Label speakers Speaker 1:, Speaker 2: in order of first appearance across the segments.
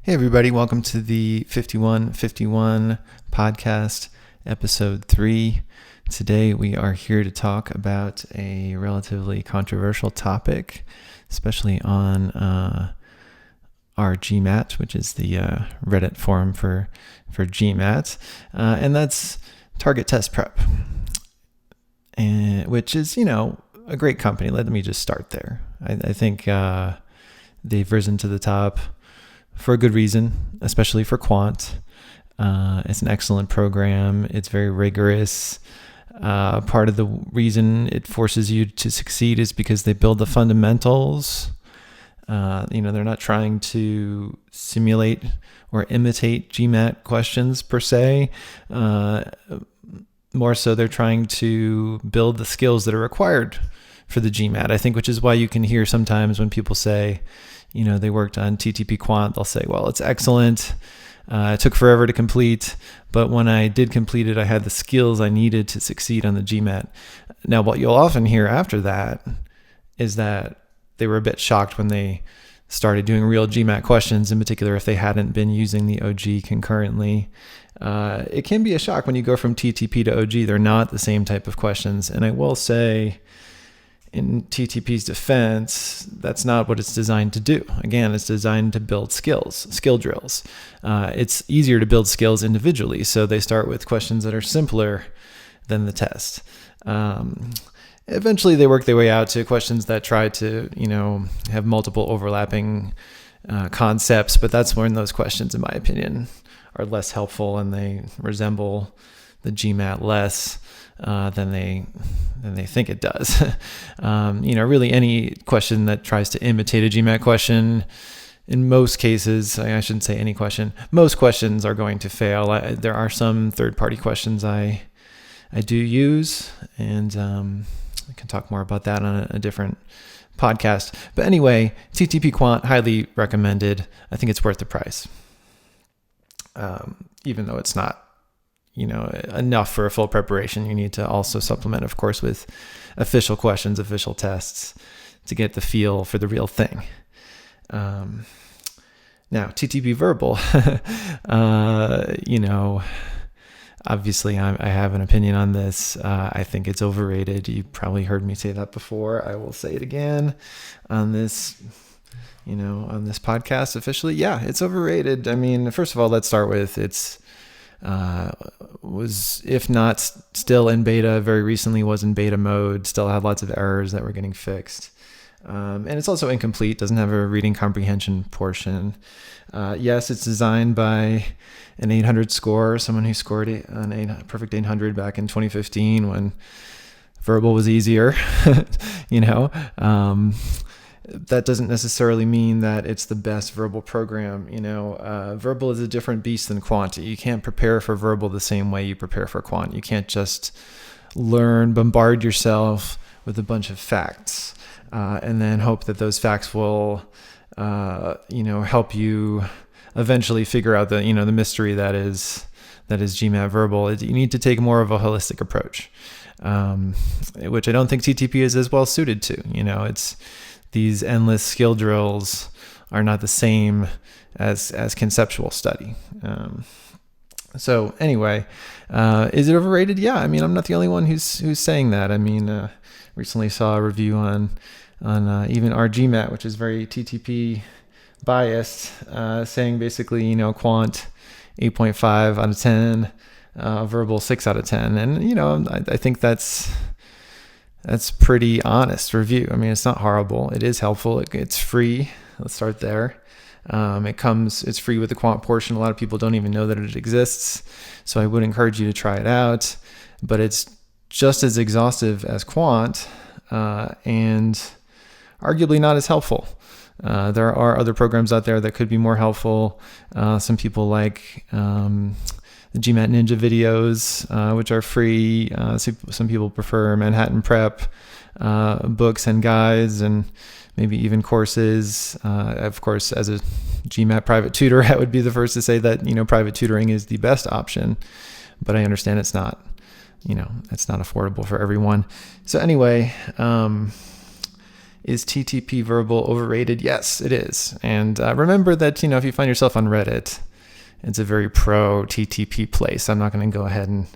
Speaker 1: Hey everybody, welcome to the 5151 podcast, episode 3. Today we are here to talk about a relatively controversial topic, especially on our GMAT, which is the Reddit forum for GMAT, and that's target test prep, and which is, a great company. Let me just start there. I think they've risen to the top for a good reason, especially for Quant. It's an excellent program. It's very rigorous. Part of the reason it forces you to succeed is because they build the fundamentals. They're not trying to simulate or imitate GMAT questions per se. More so, they're trying to build the skills that are required for the GMAT, I think, which is why you can hear sometimes when people say, they worked on Ttp Quant, they'll say, well, it's excellent. It took forever to complete, but when I did complete it, I had the skills I needed to succeed on the GMAT. Now, what you'll often hear after that is that they were a bit shocked when they started doing real GMAT questions, in particular if they hadn't been using the OG concurrently. It can be a shock when you go from TTP to OG. They're not the same type of questions. And I will say, in TTP's defense, that's not what it's designed to do. Again, it's designed to build skills, skill drills. It's easier to build skills individually, so they start with questions that are simpler than the test. Eventually, they work their way out to questions that try to, have multiple overlapping concepts, but that's when those questions, in my opinion, are less helpful and they resemble the GMAT less than they think it does. Really any question that tries to imitate a GMAT question, in most cases, I shouldn't say any question, most questions are going to fail. There are some third-party questions I do use, and I can talk more about that on a different podcast. But anyway, TTP Quant, highly recommended. I think it's worth the price, even though it's not enough for a full preparation. You need to also supplement, of course, with official questions, official tests to get the feel for the real thing. Now, Ttp Verbal, obviously I have an opinion on this. I think it's overrated. You probably heard me say that before. I will say it again on this, on this podcast officially. Yeah, it's overrated. I mean, first of all, let's start with was, if not still in beta, very recently was in beta mode, still had lots of errors that were getting fixed. And it's also incomplete, doesn't have a reading comprehension portion. Yes, it's designed by an 800 scorer, someone who scored an perfect 800 back in 2015 when verbal was easier, That doesn't necessarily mean that it's the best verbal program. Verbal is a different beast than Quant. You can't prepare for verbal the same way you prepare for Quant. You can't just bombard yourself with a bunch of facts, and then hope that those facts will, help you eventually figure out the mystery that is GMAT Verbal. You need to take more of a holistic approach, which I don't think TTP is as well suited to. It's these endless skill drills are not the same as conceptual study. So anyway, is it overrated? Yeah, I mean, I'm not the only one who's saying that. I mean, recently saw a review on even our GMAT, which is very TTP biased, saying basically, Quant 8.5 out of 10, verbal 6 out of 10. And, I think that's pretty honest review. I mean, it's not horrible. It is helpful. It's free. Let's start there. It's free with the Quant portion. A lot of people don't even know that it exists. So I would encourage you to try it out, but it's just as exhaustive as Quant, and arguably not as helpful. There are other programs out there that could be more helpful. Some people like the GMAT Ninja videos, which are free. Some people prefer Manhattan Prep books and guides, and maybe even courses. Of course, as a GMAT private tutor, I would be the first to say that private tutoring is the best option, but I understand it's not affordable for everyone. So anyway, Is Ttp Verbal overrated? Yes, it is. And remember that, if you find yourself on Reddit, it's a very pro TTP place. I'm not going to go ahead and,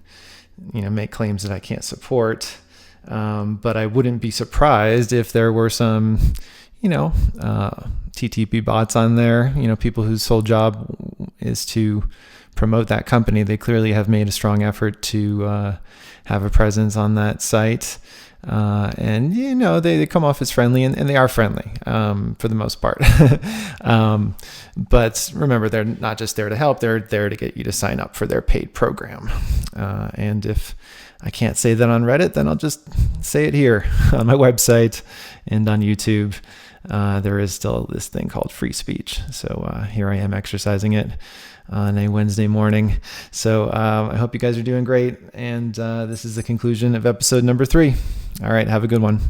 Speaker 1: make claims that I can't support. But I wouldn't be surprised if there were some, TTP bots on there, people whose sole job is to promote that company. They clearly have made a strong effort to have a presence on that site. And they come off as friendly, and they are friendly for the most part. But remember, they're not just there to help, they're there to get you to sign up for their paid program. And if I can't say that on Reddit, then I'll just say it here on my website and on YouTube. There is still this thing called free speech. So here I am exercising it on a Wednesday morning. So I hope you guys are doing great. And this is the conclusion of episode number 3. All right, have a good one.